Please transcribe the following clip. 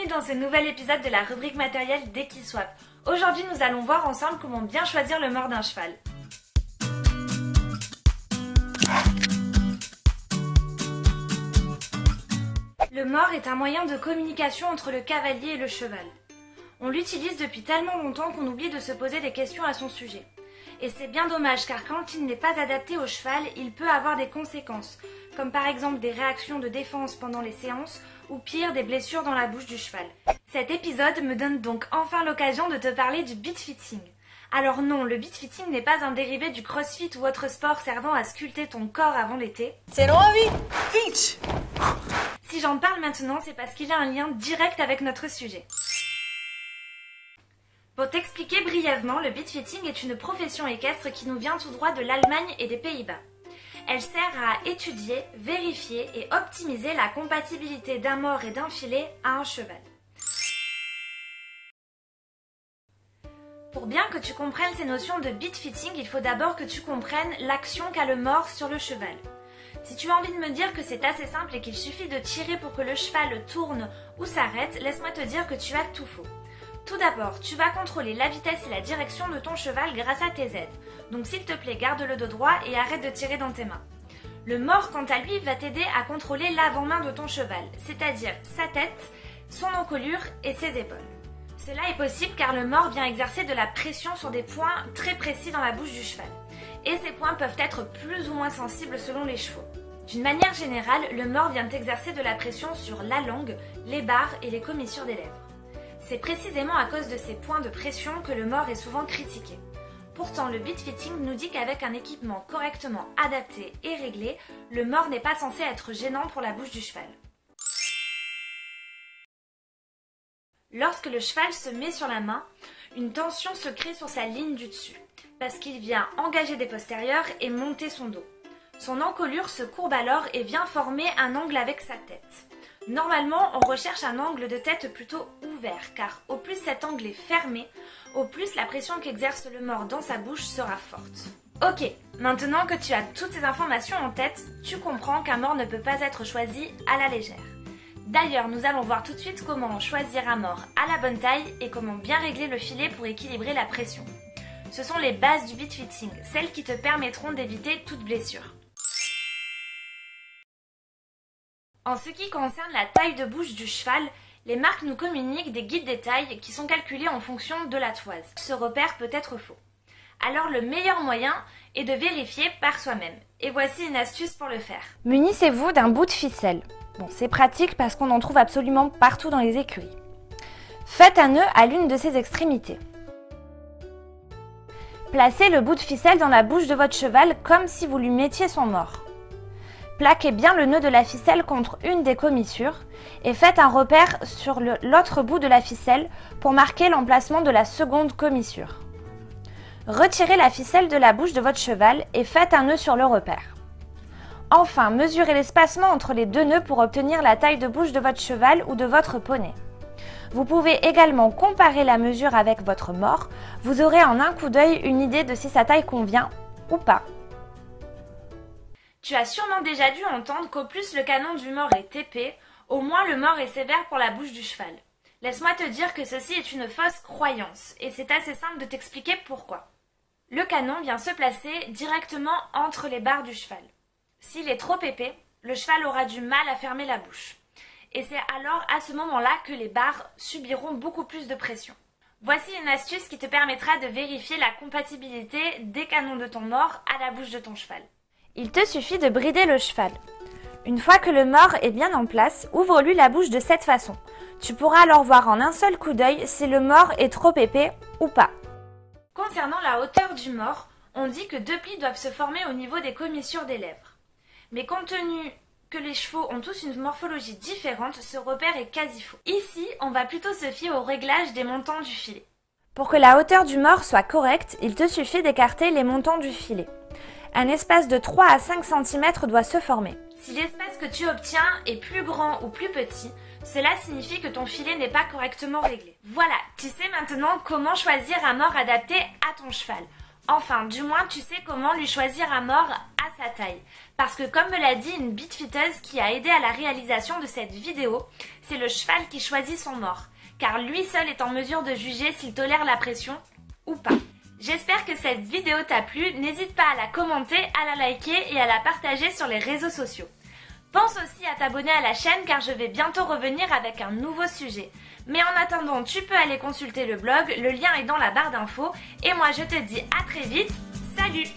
Bienvenue dans ce nouvel épisode de la rubrique matérielle d'Equiswap. Aujourd'hui, nous allons voir ensemble comment bien choisir le mors d'un cheval. Le mors est un moyen de communication entre le cavalier et le cheval. On l'utilise depuis tellement longtemps qu'on oublie de se poser des questions à son sujet. Et c'est bien dommage car quand il n'est pas adapté au cheval, il peut avoir des conséquences, comme par exemple des réactions de défense pendant les séances ou pire des blessures dans la bouche du cheval. Cet épisode me donne donc enfin l'occasion de te parler du beat fitting. Alors non, le beat fitting n'est pas un dérivé du crossfit ou autre sport servant à sculpter ton corps avant l'été. C'est loin, oui. Pitch. Si j'en parle maintenant, c'est parce qu'il a un lien direct avec notre sujet. Pour t'expliquer brièvement, le beat fitting est une profession équestre qui nous vient tout droit de l'Allemagne et des Pays-Bas. Elle sert à étudier, vérifier et optimiser la compatibilité d'un mors et d'un filet à un cheval. Pour bien que tu comprennes ces notions de beat fitting, il faut d'abord que tu comprennes l'action qu'a le mors sur le cheval. Si tu as envie de me dire que c'est assez simple et qu'il suffit de tirer pour que le cheval tourne ou s'arrête, laisse-moi te dire que tu as tout faux. Tout d'abord, tu vas contrôler la vitesse et la direction de ton cheval grâce à tes aides. Donc s'il te plaît, garde le dos droit et arrête de tirer dans tes mains. Le mors, quant à lui, va t'aider à contrôler l'avant-main de ton cheval, c'est-à-dire sa tête, son encolure et ses épaules. Cela est possible car le mors vient exercer de la pression sur des points très précis dans la bouche du cheval. Et ces points peuvent être plus ou moins sensibles selon les chevaux. D'une manière générale, le mors vient exercer de la pression sur la langue, les barres et les commissures des lèvres. C'est précisément à cause de ces points de pression que le mors est souvent critiqué. Pourtant, le beat fitting nous dit qu'avec un équipement correctement adapté et réglé, le mors n'est pas censé être gênant pour la bouche du cheval. Lorsque le cheval se met sur la main, une tension se crée sur sa ligne du dessus, parce qu'il vient engager des postérieurs et monter son dos. Son encolure se courbe alors et vient former un angle avec sa tête. Normalement, on recherche un angle de tête plutôt ouvert, car au plus cet angle est fermé, au plus la pression qu'exerce le mors dans sa bouche sera forte. Ok, maintenant que tu as toutes ces informations en tête, tu comprends qu'un mors ne peut pas être choisi à la légère. D'ailleurs, nous allons voir tout de suite comment choisir un mors à la bonne taille et comment bien régler le filet pour équilibrer la pression. Ce sont les bases du beat fitting, celles qui te permettront d'éviter toute blessure. En ce qui concerne la taille de bouche du cheval, les marques nous communiquent des guides des tailles qui sont calculés en fonction de la toise. Ce repère peut être faux. Alors le meilleur moyen est de vérifier par soi-même. Et voici une astuce pour le faire. Munissez-vous d'un bout de ficelle. Bon, c'est pratique parce qu'on en trouve absolument partout dans les écuries. Faites un nœud à l'une de ses extrémités. Placez le bout de ficelle dans la bouche de votre cheval comme si vous lui mettiez son mors. Plaquez bien le nœud de la ficelle contre une des commissures et faites un repère sur l'autre bout de la ficelle pour marquer l'emplacement de la seconde commissure. Retirez la ficelle de la bouche de votre cheval et faites un nœud sur le repère. Enfin, mesurez l'espacement entre les deux nœuds pour obtenir la taille de bouche de votre cheval ou de votre poney. Vous pouvez également comparer la mesure avec votre mors, vous aurez en un coup d'œil une idée de si sa taille convient ou pas. Tu as sûrement déjà dû entendre qu'au plus le canon du mors est épais, au moins le mors est sévère pour la bouche du cheval. Laisse-moi te dire que ceci est une fausse croyance, et c'est assez simple de t'expliquer pourquoi. Le canon vient se placer directement entre les barres du cheval. S'il est trop épais, le cheval aura du mal à fermer la bouche. Et c'est alors à ce moment-là que les barres subiront beaucoup plus de pression. Voici une astuce qui te permettra de vérifier la compatibilité des canons de ton mors à la bouche de ton cheval. Il te suffit de brider le cheval. Une fois que le mors est bien en place, ouvre-lui la bouche de cette façon. Tu pourras alors voir en un seul coup d'œil si le mors est trop épais ou pas. Concernant la hauteur du mors, on dit que deux plis doivent se former au niveau des commissures des lèvres. Mais compte tenu que les chevaux ont tous une morphologie différente, ce repère est quasi faux. Ici, on va plutôt se fier au réglage des montants du filet. Pour que la hauteur du mors soit correcte, il te suffit d'écarter les montants du filet. Un espace de 3 à 5 cm doit se former. Si l'espace que tu obtiens est plus grand ou plus petit, cela signifie que ton filet n'est pas correctement réglé. Voilà, tu sais maintenant comment choisir un mors adapté à ton cheval. Enfin, du moins tu sais comment lui choisir un mors à sa taille. Parce que comme me l'a dit une bitfiteuse qui a aidé à la réalisation de cette vidéo, c'est le cheval qui choisit son mors. Car lui seul est en mesure de juger s'il tolère la pression ou pas. J'espère que cette vidéo t'a plu, n'hésite pas à la commenter, à la liker et à la partager sur les réseaux sociaux. Pense aussi à t'abonner à la chaîne car je vais bientôt revenir avec un nouveau sujet. Mais en attendant, tu peux aller consulter le blog, le lien est dans la barre d'infos. Et moi je te dis à très vite, salut!